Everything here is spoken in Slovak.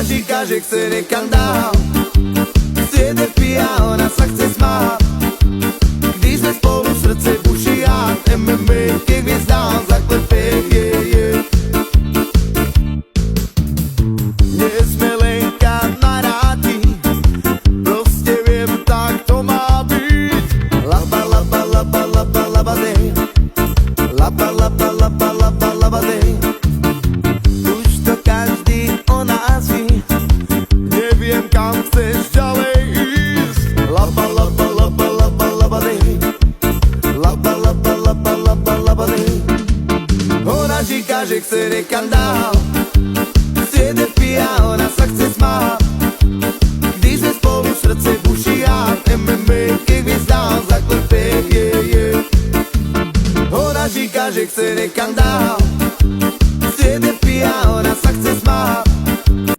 říká, že chce niekam dál. Svět je pije a ona sa chce smát. Když sme spolu srdce buší a MMA k hvězdám zaklepě, yeah, yeah.